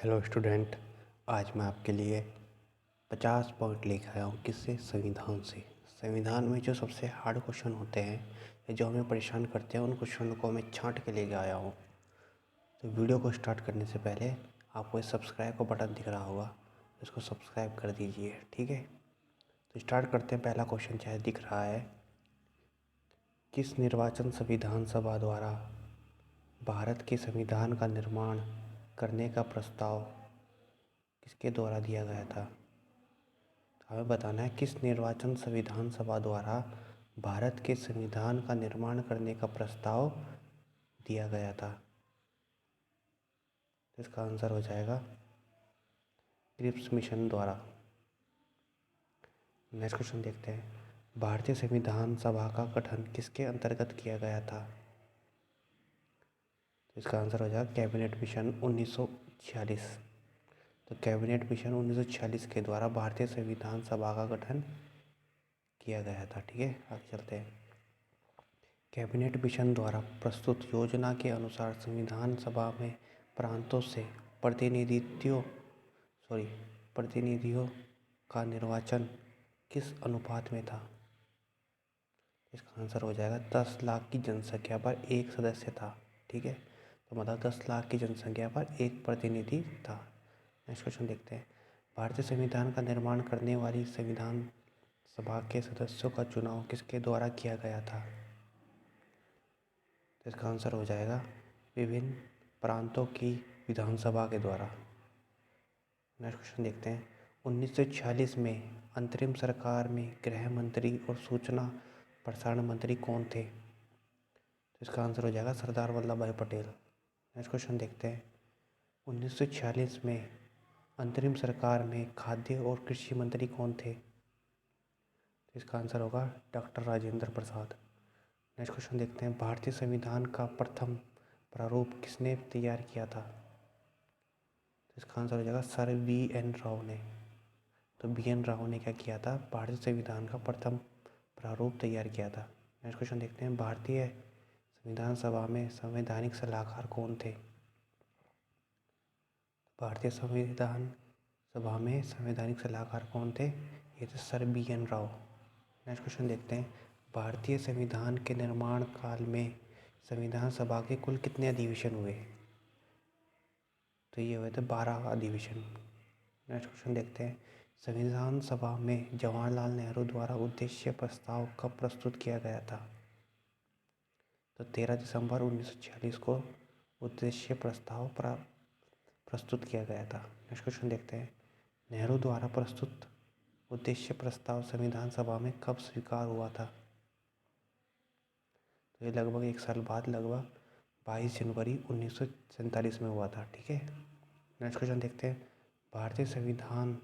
Hello student, आज मैं आपके लिए 50 पॉइंट लेकर आया हूँ। किससे? संविधान से। संविधान में जो सबसे हार्ड क्वेश्चन होते हैं या जो हमें परेशान करते हैं, उन क्वेश्चन को मैं छांट के लेके आया हूँ। तो वीडियो को स्टार्ट करने से पहले आपको इस सब्सक्राइब का बटन दिख रहा होगा, इसको सब्सक्राइब कर दीजिए, ठीक है। तो स्टार्ट करते हैं। पहला क्वेश्चन चाहे दिख रहा है, किस निर्वाचन संविधान सभा द्वारा भारत के संविधान का निर्माण करने का प्रस्ताव किसके द्वारा दिया गया था? हमें बताना है किस निर्वाचन संविधान सभा द्वारा भारत के संविधान का निर्माण करने का प्रस्ताव दिया गया था। तो इसका आंसर हो जाएगा क्रिप्स मिशन द्वारा। नेक्स्ट क्वेश्चन देखते हैं, भारतीय संविधान सभा का गठन किसके अंतर्गत किया गया था? तो इसका आंसर हो जाएगा कैबिनेट मिशन 1946। तो कैबिनेट मिशन 1946 के द्वारा भारतीय संविधान सभा का गठन किया गया था, ठीक है। आगे चलते हैं। कैबिनेट मिशन द्वारा प्रस्तुत योजना के अनुसार संविधान सभा में प्रांतों से प्रतिनिधियों का निर्वाचन किस अनुपात में था? इसका आंसर हो जाएगा 10 लाख की जनसंख्या पर एक सदस्य था, ठीक है। तो मतलब 10 लाख की जनसंख्या पर एक प्रतिनिधि था। नेक्स्ट क्वेश्चन देखते हैं, भारतीय संविधान का निर्माण करने वाली संविधान सभा के सदस्यों का चुनाव किसके द्वारा किया गया था? तो इसका आंसर हो जाएगा विभिन्न प्रांतों की विधानसभा के द्वारा। नेक्स्ट क्वेश्चन देखते हैं, 1946 में अंतरिम सरकार में गृह मंत्री और सूचना प्रसारण मंत्री कौन थे? तो इसका आंसर हो जाएगा सरदार वल्लभ भाई पटेल। नेक्स्ट क्वेश्चन देखते हैं, 1946 में अंतरिम सरकार में खाद्य और कृषि मंत्री कौन थे? तो इसका आंसर होगा doctor Rajendra Prasad. Next question देखते हैं, भारतीय संविधान का प्रथम प्रारूप किसने तैयार किया था? तो इसका आंसर हो जाएगा सर वी.एन. राव ने। तो वी.एन. राव ने क्या किया था? भारतीय संविधान का प्रथम प्रारूप तैयार किया था। नेक्स्ट क्वेश्चन देखते हैं, भारतीय संविधान सभा में संवैधानिक सलाहकार कौन थे? भारतीय संविधान सभा में संवैधानिक सलाहकार कौन थे? ये थे sir VN. Rao. Next question देखते हैं, भारतीय संविधान के निर्माण काल में संविधान सभा के कुल कितने अधिवेशन हुए? तो ये हुए थे 12 अधिवेशन। नेक्स्ट क्वेश्चन देखते हैं, संविधान सभा में जवाहरलाल नेहरू द्वारा उद्देश्य प्रस्ताव कब प्रस्तुत किया गया था? तो 13 दिसंबर 1946 को उद्देश्य प्रस्ताव प्रस्तुत किया गया था। नेक्स्ट क्वेश्चन देखते हैं, नेहरू द्वारा प्रस्तुत उद्देश्य प्रस्ताव संविधान सभा में कब स्वीकार हुआ था? तो ये लगभग एक साल बाद, लगभग 22 जनवरी 1947 में हुआ था, ठीक है। नेक्स्ट क्वेश्चन देखते हैं, भारतीय संविधान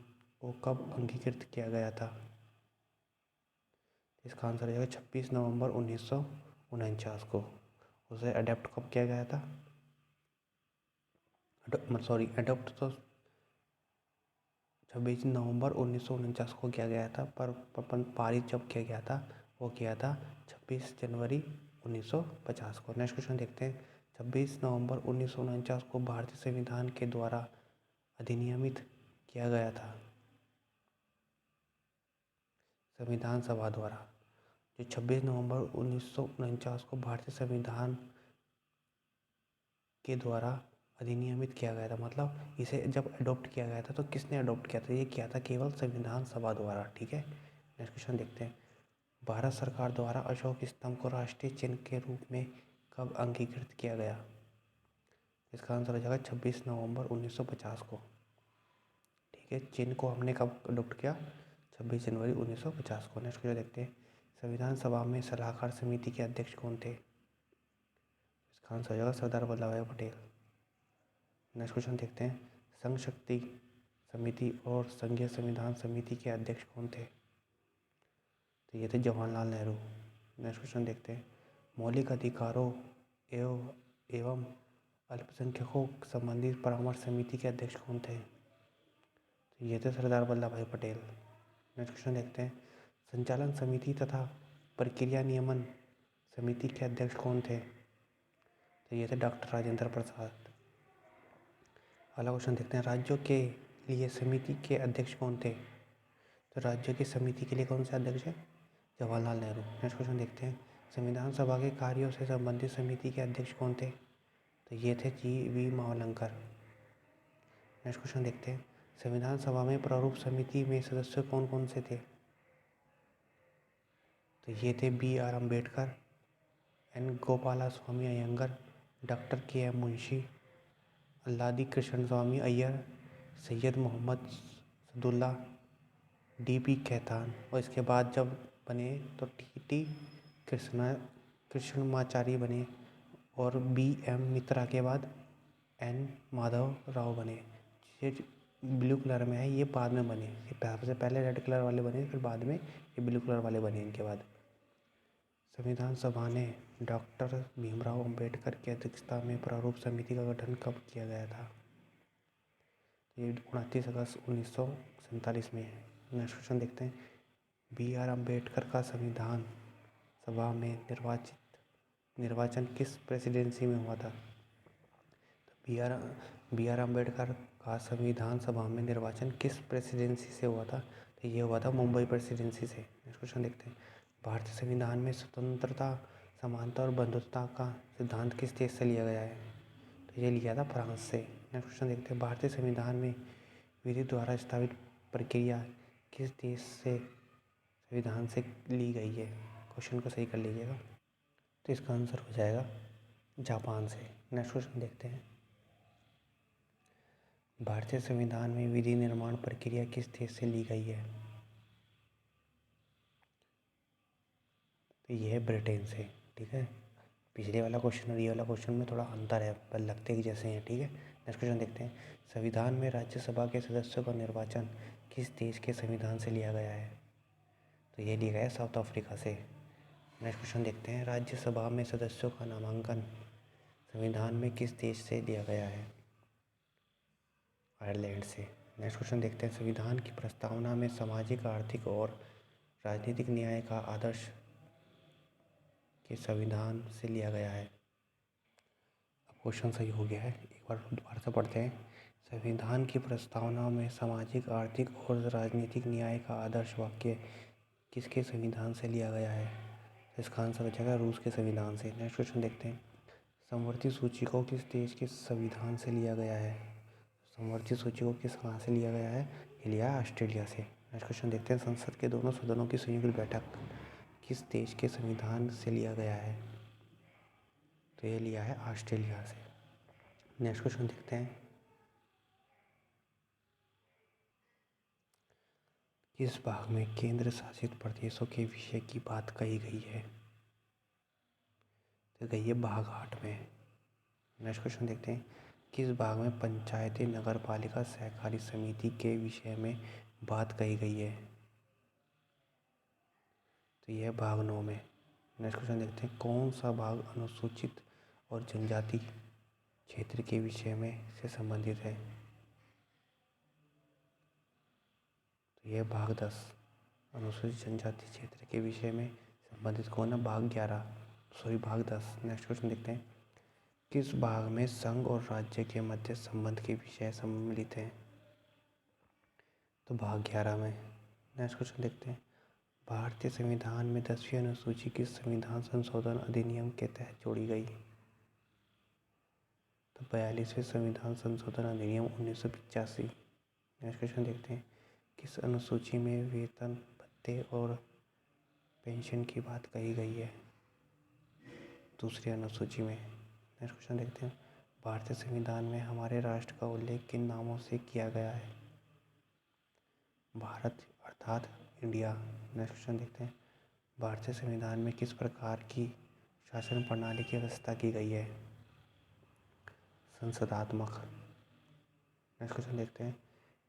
को कब अंगीकृत किया गया था? इसका आंसर हो जाएगा 26 नवंबर 1949 को। उसे अडेप्ट कब किया गया था? अडोप्ट तो 26 नवंबर 1949 को किया गया था, पर पारित जब किया गया था वो किया था 26 जनवरी 1950 को। नेक्स्ट क्वेश्चन देखते हैं, 26 नवंबर 1949 को भारतीय संविधान के द्वारा अधिनियमित किया गया था संविधान सभा द्वारा। जो 26 नवंबर 1949 को भारतीय संविधान के द्वारा अधिनियमित किया गया था, मतलब इसे जब अडॉप्ट किया गया था तो किसने अडॉप्ट किया था? ये किया था केवल संविधान सभा द्वारा, ठीक है। नेक्स्ट क्वेश्चन देखते हैं, भारत सरकार द्वारा अशोक स्तंभ को राष्ट्रीय चिन्ह के रूप में कब अंगीकृत किया गया? इसका आंसर हो जाएगा 26 नवंबर 1950 को, ठीक है। चिन्ह को हमने कब अडॉप्ट किया? 26 जनवरी 1950 को। नेक्स्ट क्वेश्चन देखते हैं, संविधान सभा में सलाहकार समिति के अध्यक्ष कौन थे? इसका आंसर हो जाएगा सरदार वल्लभ भाई पटेल। नेक्स्ट क्वेश्चन देखते हैं, संघ शक्ति समिति और संघीय संविधान समिति के अध्यक्ष कौन थे? तो ये थे जवाहरलाल नेहरू। नेक्स्ट क्वेश्चन देखते हैं, मौलिक अधिकारों एवं अल्पसंख्यकों संबंधित परामर्श समिति के अध्यक्ष कौन थे? तो ये थे सरदार वल्लभ भाई पटेल। नेक्स्ट क्वेश्चन देखते हैं, संचालन समिति तथा प्रक्रिया नियमन समिति के अध्यक्ष कौन थे? तो ये थे डॉक्टर राजेंद्र प्रसाद। अगला क्वेश्चन देखते हैं, राज्यों के लिए समिति के अध्यक्ष कौन थे? तो राज्यों की समिति के लिए कौन से अध्यक्ष है? जवाहरलाल नेहरू। नेक्स्ट क्वेश्चन देखते हैं, संविधान सभा के कार्यों से संबंधित समिति के अध्यक्ष कौन थे? तो ये थे जी.वी. मावलंकर। नेक्स्ट क्वेश्चन देखते हैं, संविधान सभा में प्रारूप समिति में सदस्य कौन कौन से थे? तो ये थे B.R. Ambedkar, N. Gopalaswami Ayyangar, doctor K.M. Munshi, Alladi Krishnaswami Iyer, Syed Mohammad Saadulla, D.P. Khaitan. और इसके बाद जब बने तो T.T. कृष्णमाचारी बने और B.M. मित्रा के बाद N. माधव राव बने। ये ब्लू कलर में है, ये बाद में बने। ये सबसे पहले रेड कलर वाले बने, फिर बाद में ये ब्लू कलर वाले बने इनके बाद। संविधान सभा ने डॉक्टर भीमराव अंबेडकर की अध्यक्षता में प्रारूप समिति का गठन कब किया गया था? ये 29 अगस्त 1947 में है। नेक्स्ट क्वेश्चन देखते हैं, B.R. अम्बेडकर का संविधान सभा में निर्वाचन किस प्रेसिडेंसी में हुआ था? तो बी आर अम्बेडकर का संविधान सभा में निर्वाचन किस प्रेसिडेंसी से हुआ था? तो ये हुआ था मुंबई प्रेसिडेंसी से। नेक्स्ट क्वेश्चन देखते हैं, भारतीय संविधान में स्वतंत्रता, समानता और बंधुत्व का सिद्धांत किस देश से लिया गया है? तो ये लिया था फ्रांस से। नेक्स्ट क्वेश्चन देखते हैं, भारतीय संविधान में विधि द्वारा स्थापित प्रक्रिया किस देश से संविधान से ली गई है? क्वेश्चन को सही कर लीजिएगा। तो इसका आंसर हो जाएगा जापान से। नेक्स्ट क्वेश्चन देखते हैं, भारतीय संविधान में विधि निर्माण प्रक्रिया किस देश से ली गई है? तो ये है ब्रिटेन से। ठीक है, पिछले वाला क्वेश्चन और ये वाला क्वेश्चन में थोड़ा अंतर है, पर लगते ही जैसे हैं। ठीक है, नेक्स्ट क्वेश्चन देखते हैं, संविधान में राज्यसभा के सदस्यों का निर्वाचन किस देश के संविधान से लिया गया है? तो ये लिया गया है साउथ अफ्रीका से। नेक्स्ट क्वेश्चन देखते हैं, राज्यसभा में सदस्यों का नामांकन संविधान में किस देश से लिया गया है? आयरलैंड से। नेक्स्ट क्वेश्चन देखते हैं, संविधान की प्रस्तावना में सामाजिक, आर्थिक और राजनीतिक न्याय का आदर्श के संविधान से लिया गया है? अब क्वेश्चन सही हो गया है, एक बार दोबारा से पढ़ते हैं, संविधान की प्रस्तावना में सामाजिक, आर्थिक और राजनीतिक न्याय का आदर्श वाक्य किसके संविधान से लिया गया है? इसका आंसर हो जाएगा रूस के संविधान से। नेक्स्ट क्वेश्चन देखते हैं, समवर्ती सूची को किस देश के संविधान से लिया गया है? समवर्ती सूची को किस कहाँ से लिया गया है? ये लिया है ऑस्ट्रेलिया से। नेक्स्ट क्वेश्चन देखते हैं, संसद के दोनों सदनों की संयुक्त बैठक किस देश के संविधान से लिया गया है? तो ये लिया है ऑस्ट्रेलिया से। नेक्स्ट क्वेश्चन देखते हैं, किस भाग में केंद्र शासित प्रदेशों के विषय की बात कही गई है? तो गई है भाग 8 में। नेक्स्ट क्वेश्चन देखते हैं, किस भाग में पंचायती नगर पालिका सहकारी समिति के विषय में बात कही गई है? तो यह भाग 9 में। नेक्स्ट क्वेश्चन देखते हैं, कौन सा भाग अनुसूचित और जनजाति क्षेत्र के विषय में से संबंधित है? तो यह भाग 10 अनुसूचित जनजाति क्षेत्र के विषय में संबंधित कौन है? भाग 10। नेक्स्ट क्वेश्चन देखते हैं, किस भाग में संघ और राज्य के मध्य संबंध के विषय सम्मिलित हैं? तो भाग 11 में। नेक्स्ट क्वेश्चन देखते हैं, भारतीय संविधान में 10वीं अनुसूची किस संविधान संशोधन अधिनियम के तहत जोड़ी गई? तो 42वें संविधान संशोधन अधिनियम 1985। नेक्स्ट क्वेश्चन देखते हैं, किस अनुसूची में वेतन, भत्ते और पेंशन की बात कही गई है? दूसरी अनुसूची में। नेक्स्ट क्वेश्चन देखते हैं, भारतीय संविधान में हमारे राष्ट्र का उल्लेख किन नामों से किया गया है? भारत अर्थात इंडिया। नेक्स्ट क्वेश्चन देखते हैं, भारतीय संविधान में किस प्रकार की शासन प्रणाली की व्यवस्था की गई है? संसदात्मक। नेक्स्ट क्वेश्चन देखते हैं,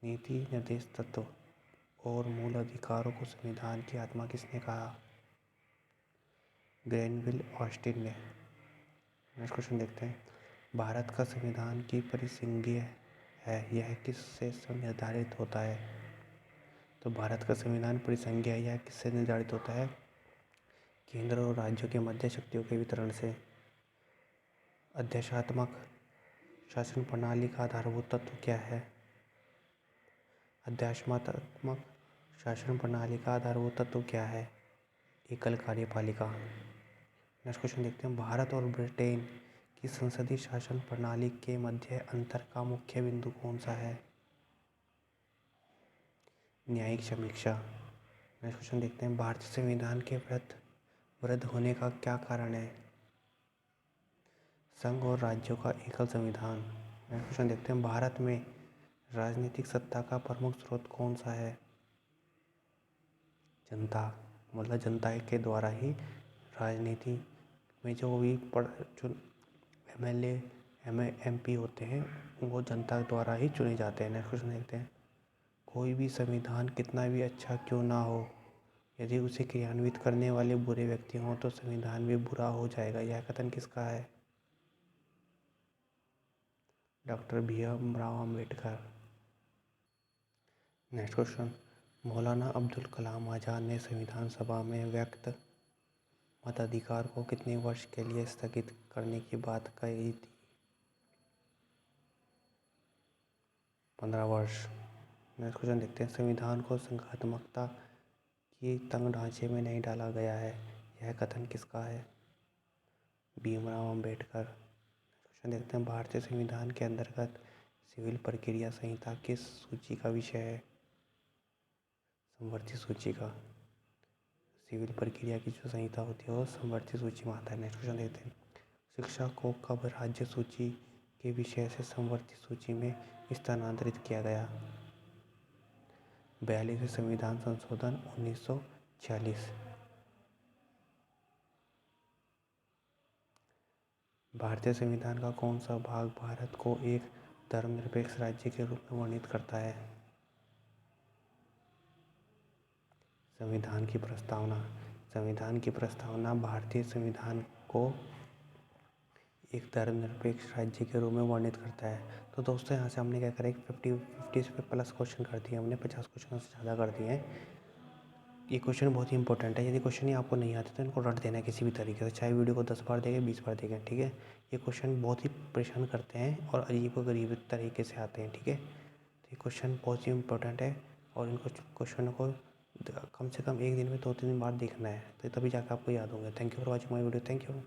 नीति निर्देश तत्व और मूल अधिकारों को संविधान की आत्मा किसने कहा? ग्रैनविल ऑस्टिन ने। नेक्स्ट क्वेश्चन देखते हैं, भारत का संविधान की परिसीमा है, यह किससे निर्धारित होता है? तो भारत का संविधान परिसीमा है, यह किससे निर्धारित होता है? केंद्र और राज्यों के मध्य शक्तियों के वितरण से। अध्यादेशात्मक शासन प्रणाली का आधारभूत तत्व क्या है? अध्यात्मात्मक शासन प्रणाली का आधारभूत तत्व क्या है? एकल कार्यपालिका। नेक्स्ट क्वेश्चन देखते हैं, भारत और ब्रिटेन की संसदीय शासन प्रणाली के मध्य अंतर का मुख्य बिंदु कौन सा है? न्यायिक समीक्षा। नेक्स्ट क्वेश्चन देखते हैं, भारतीय संविधान के वृद्ध होने का क्या कारण है? संघ और राज्यों का एकल संविधान। नेक्स्ट क्वेश्चन देखते हैं, भारत में राजनीतिक सत्ता का प्रमुख स्रोत कौन सा है? जनता, मतलब जनता के द्वारा ही राजनीति में जो भी MLA MP होते हैं वो जनता द्वारा ही चुने जाते हैं। नेक्स्ट क्वेश्चन देखते हैं, कोई भी संविधान कितना भी अच्छा क्यों ना हो, यदि उसे क्रियान्वित करने वाले बुरे व्यक्ति हों तो संविधान भी बुरा हो जाएगा। यह कथन किसका है? Doctor Bhimrao Ambedkar. Next question, मौलाना अब्दुल कलाम आज़ाद ने संविधान सभा में व्यक्त मताधिकार को कितने वर्ष के लिए स्थगित करने की बात कही थी? 15 वर्ष। नेक्स्ट क्वेश्चन देखते हैं, संविधान को संघात्मकता की तंग ढांचे में नहीं डाला गया है, यह कथन किसका है? भीमराव अम्बेडकर। क्वेश्चन देखते हैं, भारतीय संविधान के अंतर्गत सिविल प्रक्रिया संहिता किस सूची का विषय है? समवर्ती सूची का। सिविल प्रक्रिया की जो संहिता होती है वो समवर्ती सूची में आता है। नेक्स्ट क्वेश्चन देखते हैं, शिक्षा को कब राज्य सूची के विषय से समवर्ती सूची में स्थानांतरित किया गया? 42वें संविधान संशोधन 1946। भारतीय संविधान का कौन सा भाग भारत को एक धर्मनिरपेक्ष राज्य के रूप में वर्णित करता है? संविधान की प्रस्तावना। संविधान की प्रस्तावना भारतीय संविधान को एक धर्मनिरपेक्ष राज्य के रूप में वर्णित करता है। तो दोस्तों यहाँ से हमने क्या करा, 50 से प्लस क्वेश्चन कर दिए हमने, 50 क्वेश्चन से ज़्यादा कर दिए हैं। ये क्वेश्चन बहुत ही इंपॉर्टेंट है, यदि क्वेश्चन ही आपको नहीं आते तो इनको रट देना है किसी भी तरीके से, चाहे वीडियो को 10 बार देखें 20 बार देखें, ठीक है। ये क्वेश्चन बहुत ही परेशान करते हैं और अजीब व गरीब तरीके से आते हैं, ठीक है। तो ये क्वेश्चन बहुत ही इंपॉर्टेंट है और इनको क्वेश्चन को कम से कम एक दिन में 2-3 बार देखना है, तो तभी जाकर आपको याद होंगे। Thank you for watching my video. Thank you.